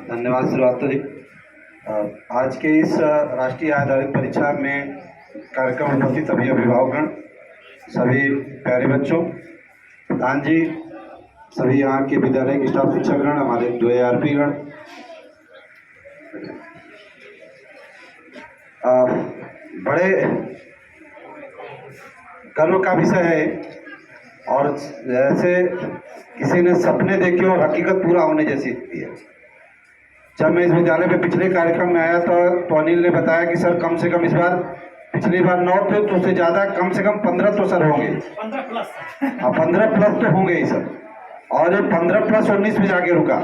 धन्यवाद श्रीवास्तव जी। आज के इस राष्ट्रीय आधारित परीक्षा में कार्यक्रम उपस्थित सभी अभिभावकगण, सभी प्यारे बच्चों, प्रधान जी, सभी यहाँ के विद्यालय के स्टाफ शिक्षकगण, हमारे 2 ARP गण, बड़े गर्व का विषय है। और जैसे किसी ने सपने देखे और हकीकत पूरा होने जैसी स्थिति है। जब मैं इस विद्यालय में पिछले कार्यक्रम में आया तो अनिल ने बताया कि सर कम से कम इस बार, पिछली बार 9 थे तो उससे ज़्यादा कम से कम 15 तो सर होंगे। 15 प्लस। हाँ, 15 प्लस तो होंगे ही सर। और ये 15 प्लस 19 में जाके रुका।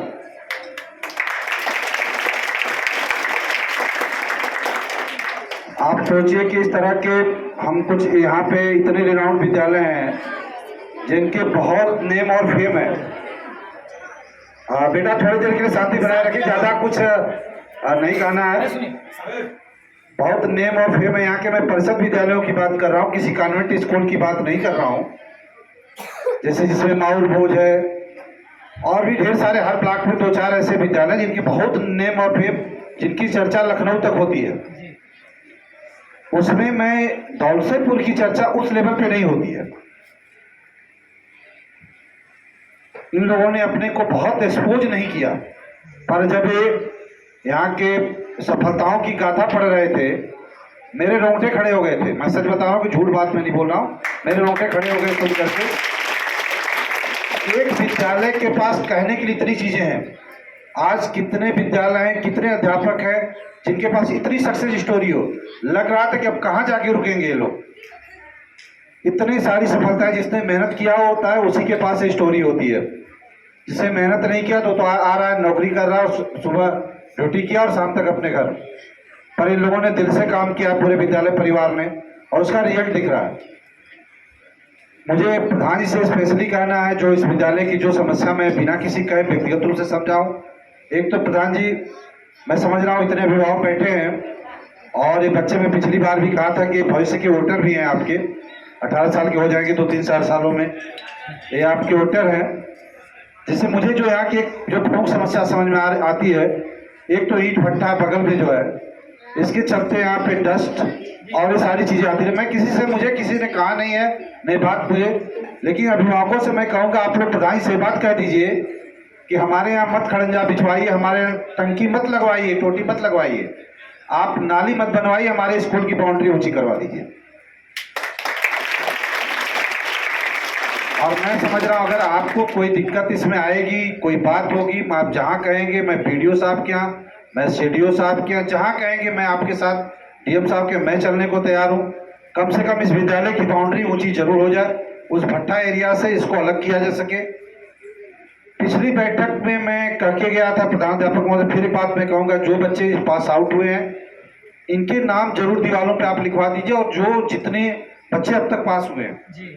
आप सोचिए कि इस तरह के हम कुछ यहाँ पे इतने रिनाउंड विद्यालय हैं जिनके बहुत नेम और फेम है। बेटा थोड़ी देर के लिए शांति बनाए रखिए, ज़्यादा कुछ नहीं कहना है। बहुत नेम और फेम है यहाँ के। मैं परिषद विद्यालयों की बात कर रहा हूँ, किसी कॉन्वेंट स्कूल की बात नहीं कर रहा हूँ। जैसे जिसमें माउर भोज है और भी ढेर सारे, हर ब्लॉक में 2-4 ऐसे विद्यालय जिनकी बहुत नेम और फेम, जिनकी चर्चा लखनऊ तक होती है। उसमें मैं दौलतपुर की चर्चा उस लेवल पे नहीं होती है। इन लोगों ने अपने को बहुत एक्सपोज नहीं किया, पर जब ये यहाँ के सफलताओं की गाथा पढ़ रहे थे, मेरे रोंगटे खड़े हो गए थे। मैं सच बता रहा हूँ कि झूठ बात मैं नहीं बोल रहा हूँ, मेरे रोंगटे खड़े हो गए सुन करके। एक विद्यालय के पास कहने के लिए इतनी चीजें हैं। आज कितने विद्यालय हैं, कितने अध्यापक हैं जिनके पास इतनी सक्सेस स्टोरी हो, लग रहा था कि अब कहाँ जाके रुकेंगे ये लोग। इतनी सारी सफलताएं, जिसने मेहनत किया होता है उसी के पास स्टोरी होती है। जिसने मेहनत नहीं किया तो आ रहा है, नौकरी कर रहा है, सुबह ड्यूटी किया और शाम तक अपने घर। पर इन लोगों ने दिल से काम किया, पूरे विद्यालय परिवार ने, और उसका रिजल्ट दिख रहा है। मुझे प्रधान जी से स्पेशली कहना है, जो इस विद्यालय की जो समस्या मैं बिना किसी कहे व्यक्तिगत रूप से समझाऊं। एक तो प्रधान जी, मैं समझ रहा हूँ इतने अभिभावक बैठे हैं और ये बच्चे, में पिछली बार भी कहा था कि भविष्य के वोटर भी हैं आपके। 18 साल के हो जाएंगे 2-3-4 सालों में, ये आपके वोटर हैं। जिससे मुझे जो यहाँ की एक जो प्रमुख समस्या समझ में आती है, एक तो ईंट भट्टा बगल में जो है, इसके चलते यहाँ पे डस्ट और ये सारी चीज़ें आती है। मैं मुझे किसी ने कहा नहीं है, नहीं बात मुझे, लेकिन अभिभावकों से मैं कहूँगा, आप लोग प्रधान से बात कह दीजिए कि हमारे यहाँ मत खड़ंजा बिछवाइए, हमारे यहाँ टंकी मत लगवाइए, टोटी मत लगवाइए, आप नाली मत बनवाइए, हमारे स्कूल की बाउंड्री ऊंची करवा दीजिए। और मैं समझ रहा हूँ अगर आपको कोई दिक्कत इसमें आएगी, कोई बात होगी, आप जहाँ कहेंगे, मैं BDO साहब के यहाँ, मैं CDO साहब के यहाँ, जहाँ कहेंगे मैं आपके साथ, DM साहब के, मैं चलने को तैयार हूँ। कम से कम इस विद्यालय की बाउंड्री ऊंची जरूर हो जाए, उस भट्टा एरिया से इसको अलग किया जा सके। पिछली बैठक में मैं कह के गया था प्रधानाध्यापक महोदय, फिर बात मैं कहूँगा, जो बच्चे पास आउट हुए हैं इनके नाम जरूर दीवारों पे आप लिखवा दीजिए, और जो जितने बच्चे अब तक पास हुए हैं जी।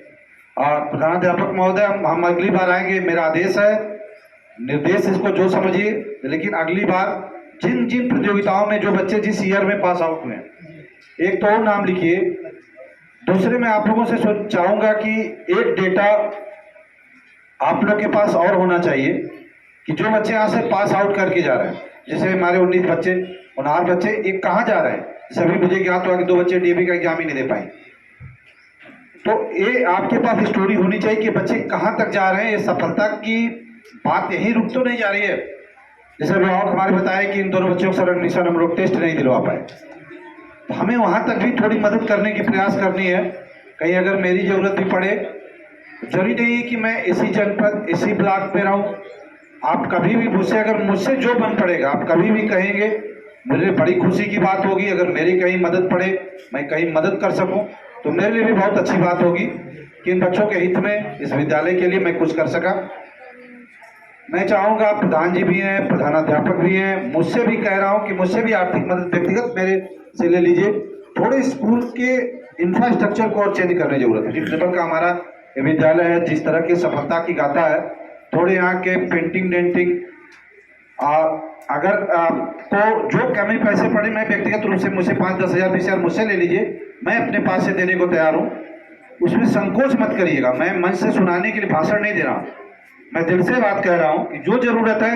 और प्रधानाध्यापक महोदय, हम अगली बार आएंगे, मेरा आदेश है, निर्देश इसको जो समझिए, लेकिन अगली बार जिन जिन प्रतियोगिताओं में जो बच्चे जिस ईयर में पास आउट हुए हैं, एक तो और नाम लिखिए। दूसरे में आप लोगों से चाहूँगा कि एक डेटा आप लोग के पास और होना चाहिए कि जो बच्चे यहाँ से पास आउट करके जा रहे हैं, जैसे हमारे 19 बच्चे, 19 बच्चे, एक कहाँ जा रहे हैं। सभी मुझे ज्ञात हुआ कि 2 बच्चे DAV का एग्जाम ही नहीं दे पाए। तो ये आपके पास स्टोरी होनी चाहिए कि बच्चे कहाँ तक जा रहे हैं। ये सफलता की बात यहीं रुक तो नहीं जा रही है। जैसे अभिभावक हमारे बताए कि इन दोनों बच्चों को सर एडमिशन हम लोग टेस्ट नहीं दिलवा पाए, तो हमें वहाँ तक भी थोड़ी मदद करने की प्रयास करनी है। कहीं अगर मेरी ज़रूरत भी पड़े, जरूरी नहीं है कि मैं इसी जनपद, इसी ब्लॉक पे रहूँ। आप कभी भी मुझसे, अगर मुझसे जो बन पड़ेगा, आप कभी भी कहेंगे, मुझे बड़ी खुशी की बात होगी। अगर मेरी कहीं मदद पड़े, मैं कहीं मदद कर सकूं, तो मेरे लिए भी बहुत अच्छी बात होगी कि इन बच्चों के हित में, इस विद्यालय के लिए मैं कुछ कर सका। मैं चाहूँगा, प्रधान जी भी हैं, प्रधानाध्यापक भी हैं, मुझसे भी कह रहा हूँ कि मुझसे भी आर्थिक मदद व्यक्तिगत मेरे से ले लीजिए। थोड़े स्कूल के इंफ्रास्ट्रक्चर को और चेंज करने की जरूरत है। जिस लेवल का हमारा विद्यालय है, जिस तरह की सफलता की गाथा है, थोड़े यहाँ के पेंटिंग डेंटिंग, अगर आपको जो कमी पैसे पड़े, मैं व्यक्तिगत रूप से, मुझसे 5-10 हज़ार 20 हज़ार मुझसे ले लीजिए, मैं अपने पास से देने को तैयार हूँ। उसमें संकोच मत करिएगा। मैं मंच से सुनाने के लिए भाषण नहीं दे रहा हूँ, मैं दिल से बात कह रहा हूँ कि जो जरूरत है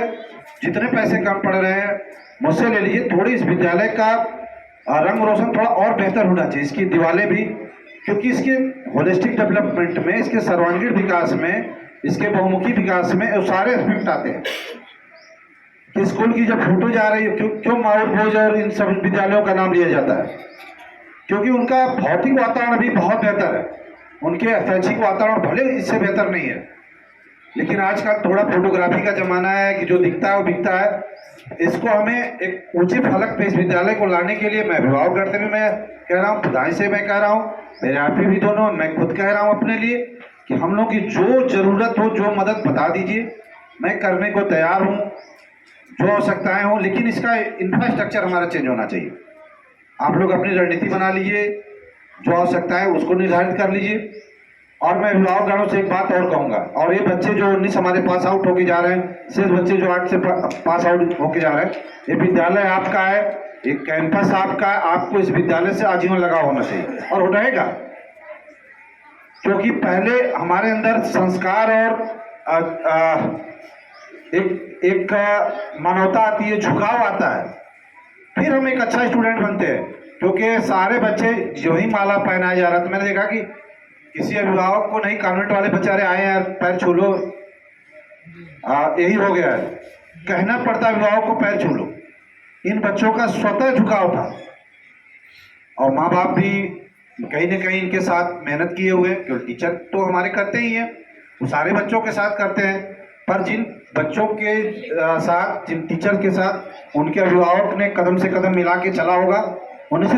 जितने पैसे कम पड़ रहे हैं मुझसे ले लीजिए। थोड़ी इस विद्यालय का रंग रोशन थोड़ा और बेहतर होना चाहिए, इसकी दीवारें भी, क्योंकि इसके होलिस्टिक डेवलपमेंट में, इसके सर्वांगीण विकास में, इसके बहुमुखी विकास में वो सारे एस्पेक्ट आते हैं। कि स्कूल की जब फोटो जा रही है, क्यों माहौल भोज और इन सब विद्यालयों का नाम लिया जाता है? क्योंकि उनका भौतिक वातावरण भी बहुत बेहतर है, उनके शैक्षिक वातावरण भले इससे बेहतर नहीं है, लेकिन आजकल थोड़ा फोटोग्राफी का जमाना है कि जो दिखता है वो बिकता है। इसको हमें एक ऊंचे फलक पे इस विद्यालय को लाने के लिए मैं अभिभावक करते हुए मैं कह रहा हूँ, प्रधान से मैं कह रहा हूँ, मेरे आप भी दोनों, मैं खुद कह रहा हूँ अपने लिए कि हम लोग की जो जरूरत हो, जो मदद बता दीजिए, मैं करने को तैयार हूँ, जो आवश्यकताएं हो, लेकिन इसका इंफ्रास्ट्रक्चर हमारा चेंज होना चाहिए। आप लोग अपनी रणनीति बना लीजिए, जो आवश्यकता है उसको निर्धारित कर लीजिए। और मैं अभिभावकगणों से एक बात और कहूँगा, और ये बच्चे जो 19 हमारे पास आउट होके जा रहे हैं, शेष बच्चे जो 8 से पास आउट होके जा रहे हैं, ये विद्यालय आपका है, एक कैंपस आपका है, आपको इस विद्यालय से आजीवन लगा होना चाहिए और रहेगा। क्योंकि पहले हमारे अंदर संस्कार और एक मानवता आती है, झुकाव आता है, फिर हम एक अच्छा स्टूडेंट बनते हैं। क्योंकि सारे बच्चे जो ही माला पहनाया जा रहा था, मैंने देखा कि किसी अभिभावक को नहीं, कॉन्वेंट वाले बेचारे आए हैं, पैर छू लो, यही हो गया है, कहना पड़ता अभिभावक को पैर छू लो। इन बच्चों का स्वतः झुकाव था, और माँ बाप भी कहीं न कहीं इनके साथ मेहनत किए हुए, क्योंकि टीचर तो हमारे करते ही हैं, वो सारे बच्चों के साथ करते हैं, पर जिन बच्चों के साथ, जिन टीचर के साथ उनके अभिभावक ने कदम से कदम मिला के चला होगा, उन्हें से